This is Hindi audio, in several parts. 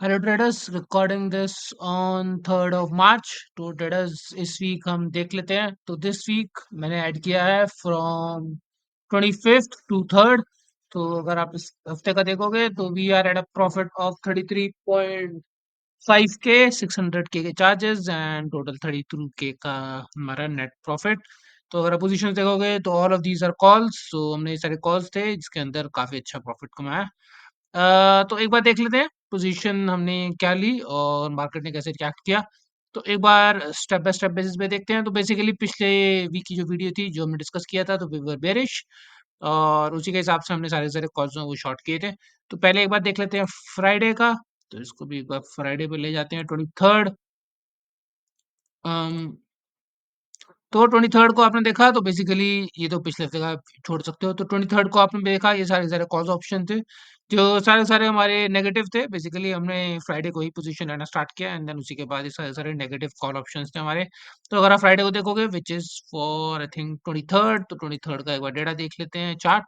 Hello traders, recording this on 3rd of March। तो ट्रेडर्स, इस वीक हम देख लेते हैं। तो दिस वीक मैंने ऐड किया है फ्रॉम 25th to 3rd। तो अगर आप इस हफ्ते का देखोगे तो we are at a profit of 33.5 K, 600 के चार्जेस एंड टोटल 32 के का हमारा नेट प्रॉफिट। तो अगर आप पोजिशन देखोगे तो all of these are calls. तो हमने ये सारे कॉल्स थे जिसके अंदर काफी अच्छा प्रॉफिट कमाया। तो एक बार देख लेते हैं पोजीशन हमने क्या ली और मार्केट ने कैसे रिएक्ट किया। तो एक बार स्टेप बाय स्टेप बेसिस पे देखते हैं। तो बेसिकली पिछले वीक की जो वीडियो थी जो हमने डिस्कस किया था, तो वी वर बेरिश और उसी के हिसाब से हमने सारे सारे कॉल्स वो शॉर्ट किए थे। तो पहले एक बार देख लेते हैं फ्राइडे का। तो इसको भी एक बार फ्राइडे पे ले जाते हैं, 23rd। तो 23rd को आपने देखा तो बेसिकली ये तो पिछले हफ्ते का छोड़ सकते हो। तो 23rd को आपने देखा ये सारे सारे कॉल्स ऑप्शन थे जो सारे सारे हमारे नेगेटिव थे। बेसिकली हमने फ्राइडे को ही पोजीशन लेना स्टार्ट किया एंड देन उसी के बाद ये सारे सारे नेगेटिव कॉल ऑप्शंस थे हमारे। तो अगर आप फ्राइडे को देखोगे which is for I think 23rd, तो 23rd का एक बार डेटा देख लेते हैं, चार्ट।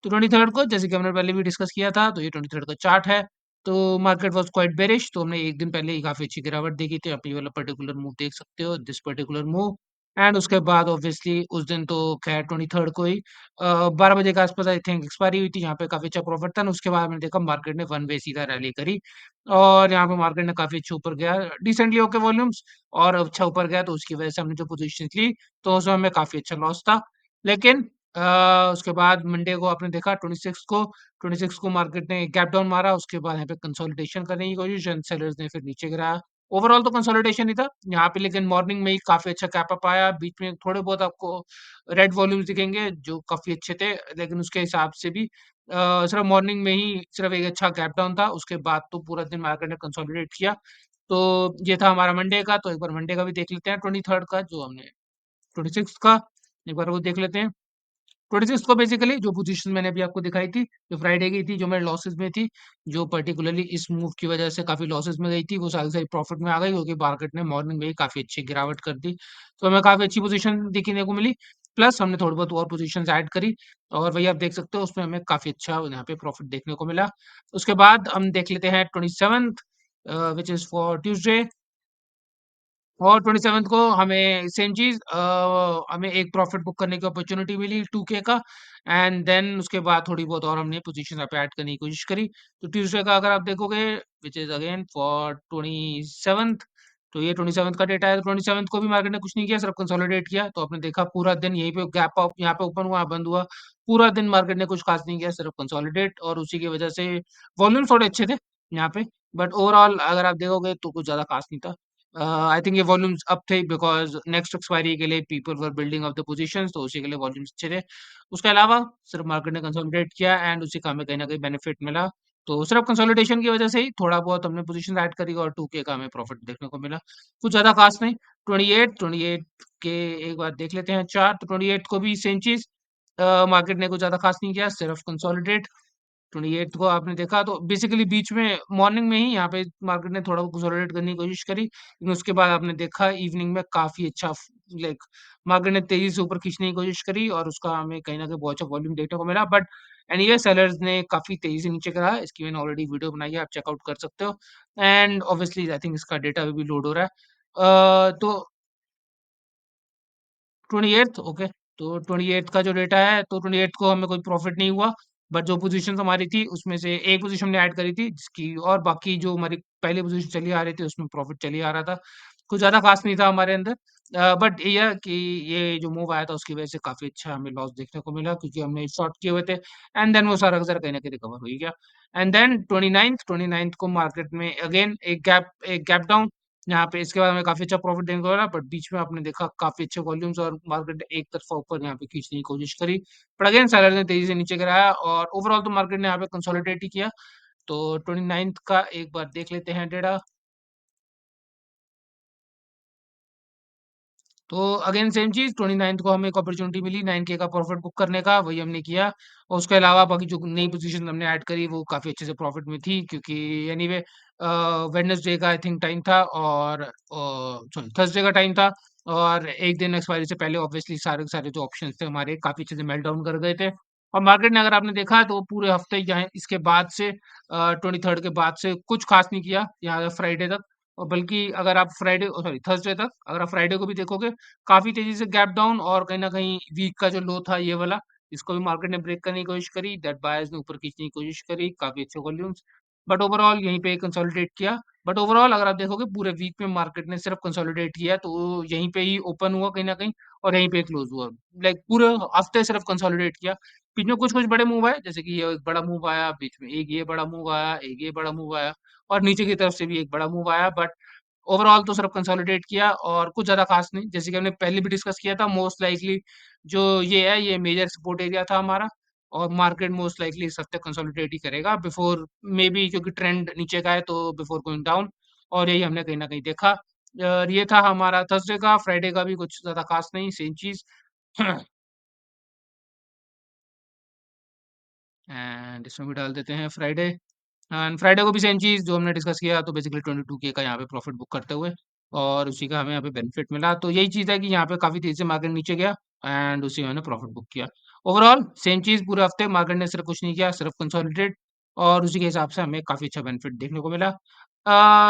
तो 23rd को जैसे कि हमने पहले भी डिस्कस किया था, तो ये 23rd का चार्ट है। तो मार्केट वाज क्वाइट बेरिश। तो हमने एक दिन पहले ही काफी अच्छी गिरावट देखी थी। आप ये वाला पर्टिकुलर मूव देख सकते हो, दिस पर्टिकुलर मूव। एंड उसके बाद ऑब्वियसली उस दिन तो खैर 23rd को ही 12 बजे के आसपास आई थिंक एक्सपायरी हुई थी, जहाँ पे काफी अच्छा प्रॉफिट था। उसके बाद मैंने देखा मार्केट ने वन वे सीधा रैली करी और यहाँ पे मार्केट ने काफी अच्छे ऊपर गया, डिसेंटली ओके वॉल्यूम्स, और अच्छा ऊपर गया। तो उसकी वजह से हमने जो पोजीशन ली तो उसमें हमें काफी अच्छा लॉस था। लेकिन उसके बाद मंडे को आपने देखा 26 को मार्केट ने गैप डाउन मारा। उसके बाद यहाँ पे कंसोलिडेशन करने की कोशिश, सेलर्स ने फिर नीचे गिराया। ओवरऑल तो कंसोलिडेशन ही था यहाँ पे, लेकिन मॉर्निंग में ही काफी अच्छा कैप अप आया। बीच में थोड़े बहुत आपको रेड वॉल्यूम्स दिखेंगे जो काफी अच्छे थे, लेकिन उसके हिसाब से भी सिर्फ मॉर्निंग में ही सिर्फ एक अच्छा गैप डाउन था। उसके बाद तो पूरा दिन मार्केट ने कंसोलिडेट किया। तो ये था हमारा मंडे का। तो एक बार मंडे का भी देख लेते हैं, 23rd का जो हमने 26 का एक बार वो देख लेते हैं। 26 को बेसिकली जो पोजीशन मैंने अभी आपको दिखाई थी, जो फ्राइडे की थी, जो मेरे लॉसेस में थी, जो पर्टिकुलरली इस मूव की वजह से काफी लॉसेस में गई थी, वो सारी सारी प्रॉफिट में आ गई क्योंकि मार्केट ने मॉर्निंग में ही काफी अच्छी गिरावट कर दी। तो हमें काफी अच्छी पोजीशन देखने को मिली। प्लस हमने थोड़ी बहुत और पोजीशंस ऐड करी और वही आप देख सकते हो उसमें हमें काफी अच्छा यहाँ पे प्रॉफिट देखने को मिला। उसके बाद हम देख लेते हैं 27th, which is for Tuesday. और 27th को हमें सेम चीज, हमें एक प्रॉफिट बुक करने की अपॉर्चुनिटी मिली 2K का। एंड देन उसके बाद थोड़ी बहुत और हमने पोजीशन यहाँ पे ऐड करने की कोशिश करी। तो ट्यूसडे का अगर आप देखोगे which is again for 27th, तो ये 27th का डेटा है। तो 27th को भी मार्केट ने कुछ नहीं किया, सिर्फ कंसोलिडेट किया। तो आपने देखा पूरा दिन यहीं पे गैप अप, यहाँ पे ओपन हुआ, बंद हुआ। पूरा दिन मार्केट ने कुछ खास नहीं किया, सिर्फ कंसोलिडेट, और उसी की वजह से वॉल्यूम थोड़े अच्छे थे यहाँ पे। बट ओवरऑल अगर आप देखोगे तो कुछ ज्यादा खास नहीं था। आई थिंक ये वॉल्यूम्स अप थे बिकॉज नेक्स्ट एक्सपायरी के लिए people were building of the positions, तो उसी के लिए वॉल्यूम्स अच्छे थे। उसके अलावा सिर्फ मार्केट ने कंसोलिडेट किया एंड उसी का हमें कहीं ना कहीं बेनिफिट मिला। तो सिर्फ कंसोलिडेशन की वजह से ही थोड़ा बहुत हमने पोजीशन ऐड करी और 2K का हमें प्रॉफिट देखने को मिला। कुछ ज्यादा खास नहीं। 28 के एक बार देख लेते हैं चार। तो 28 को भी सेम चीज, मार्केट ने कुछ ज्यादा खास नहीं किया, सिर्फ कंसोलिडेट। 28 को आपने देखा तो बेसिकली बीच में मॉर्निंग में ही यहाँ पे मार्केट ने थोड़ा कंसोलिडेट करने की कोशिश करी, लेकिन उसके बाद आपने देखा इवनिंग में काफी अच्छा लाइक मार्केट ने तेजी से ऊपर खींचने की कोशिश करी और उसका हमें कहीं ना कहीं बहुत अच्छा वॉल्यूम देखने को मिला। बट एनीवे सेलर्स ने काफी तेजी से नीचे गिराया, इसकी मैंने ऑलरेडी वीडियो बनाई है, आप चेकआउट कर सकते हो। एंड ऑब्वियसली आई थिंक इसका डेटा भी लोड हो रहा है। तो 28th ओके। तो 28th का जो डेटा है, तो 28th को हमें कोई प्रॉफिट नहीं हुआ। बट जो पोजीशन हमारी थी उसमें से एक पोजीशन हमने ऐड करी थी जिसकी, और बाकी जो हमारी पहली पोजीशन चली आ रही थी उसमें प्रॉफिट चली आ रहा था। कुछ ज्यादा खास नहीं था हमारे अंदर। बट ये है कि ये जो मूव आया था उसकी वजह से काफी अच्छा हमें लॉस देखने को मिला क्योंकि हमने शॉर्ट किए हुए थे। एंड देन वो सारा का सारा कहीं ना कहीं रिकवर हो ही गया। एंड देन 29th को मार्केट में अगेन एक गैप डाउन, यहाँ पे इसके बाद हमें काफी अच्छा प्रॉफिट देखने को मिला। बट बीच में आपने देखा काफी अच्छे वॉल्यूम्स और मार्केट ने एक तरफा ऊपर यहाँ पे खींचने की कोशिश करी। बट अगेन सेलर ने तेजी से नीचे गिराया और ओवरऑल तो मार्केट ने यहाँ पे कंसोलिडेट ही किया। तो 29th का एक बार देख लेते हैं डेटा। तो अगेन सेम चीज, 29th को हमें एक अपॉर्चुनिटी मिली 9K का प्रॉफिट बुक करने का, वही हमने किया। और उसके अलावा बाकी जो नई पोजीशन हमने ऐड करी वो काफी अच्छे से प्रॉफिट में थी क्योंकि एनीवे वेडनेसडे का आई थिंक टाइम था और सॉरी थर्सडे का टाइम था। और एक दिन एक्सपायरी से पहले ऑब्वियसली सारे के सारे जो ऑप्शंस थे हमारे काफी अच्छे से मेल्ट डाउन कर गए थे। और मार्केट ने अगर आपने देखा तो पूरे हफ्ते यहाँ इसके बाद से 23rd के बाद से कुछ खास नहीं किया यहाँ फ्राइडे तक। और बल्कि अगर आप फ्राइडे सॉरी थर्सडे तक अगर आप फ्राइडे को भी देखोगे काफी तेजी से गैप डाउन और कहीं ना कहीं वीक का जो लो था ये वाला इसको भी मार्केट ने ब्रेक करने की कोशिश करी, दैट बायर्स ने ऊपर खींचने की कोशिश करी, काफी अच्छे वॉल्यूम्स, बट ओवरऑल यहीं पे कंसोलिडेट किया। बट ओवरऑल अगर आप देखोगे पूरे वीक में मार्केट ने सिर्फ कंसोलिडेट किया तो यहीं पे ही ओपन हुआ कहीं ना कहीं और यहीं पे क्लोज हुआ। लाइक पूरे हफ्ते सिर्फ कंसोलिडेट किया। बीच में कुछ कुछ बड़े मूव आए जैसे कि ये एक बड़ा मूव आया, बीच में एक ये बड़ा मूव आया, एक ये बड़ा मूव आया और नीचे की तरफ से भी एक बड़ा मूव आया, बट ओवरऑल तो सिर्फ कंसोलिडेट किया और कुछ ज्यादा खास नहीं। जैसे कि हमने पहले भी डिस्कस किया था, मोस्ट लाइकली जो ये है ये मेजर सपोर्ट एरिया था हमारा और मार्केट मोस्ट लाइकली इस हफ्ते कंसोलिडेट ही करेगा बिफोर मे बी, क्योंकि ट्रेंड नीचे का है तो बिफोर गोइंग डाउन। और यही हमने कहीं ना कहीं देखा। और ये था हमारा थर्सडे का। फ्राइडे का भी कुछ ज्यादा खास नहीं, सेम चीज। एंड इसमें भी डाल देते हैं फ्राइडे। एंड फ्राइडे को भी सेम चीज जो हमने डिस्कस किया, तो बेसिकली 22K का यहाँ पे प्रॉफिट बुक करते हुए और उसी का हमें यहाँ पे बेनिफिट मिला। तो यही चीज है कि यहाँ पे काफी तेजी से मार्केट नीचे गया एंड उसी में हमने प्रॉफिट बुक किया। ओवरऑल सेम चीज पूरे हफ्ते मार्केट ने सिर्फ कुछ नहीं किया, सिर्फ कंसोलिडेट और उसी के हिसाब से हमें काफी अच्छा बेनिफिट देखने को मिला।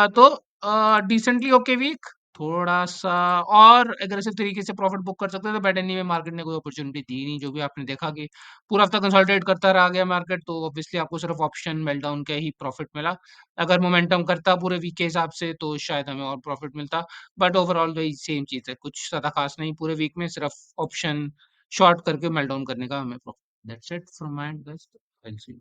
तो डिसेंटली ओके वीक, थोड़ा सा और एग्रेसिव तरीके से प्रॉफिट बुक कर सकते थे, बट एनीवे मार्केट ने कोई अपॉर्चुनिटी दी नहीं। जो भी आपने देखा कि पूरा हफ्ता कंसोलिडेट करता रह गया मार्केट, तो ऑब्वियसली आपको सिर्फ ऑप्शन मेल्टडाउन का ही प्रॉफिट मिला। अगर मोमेंटम करता पूरे वीक के हिसाब से तो शायद हमें और प्रॉफिट मिलता, बट ओवरऑल वही सेम चीज है, कुछ ज्यादा खास नहीं पूरे वीक में, सिर्फ ऑप्शन शॉर्ट करके मेल्टडाउन करने का हमें profit. That's it from my and guys.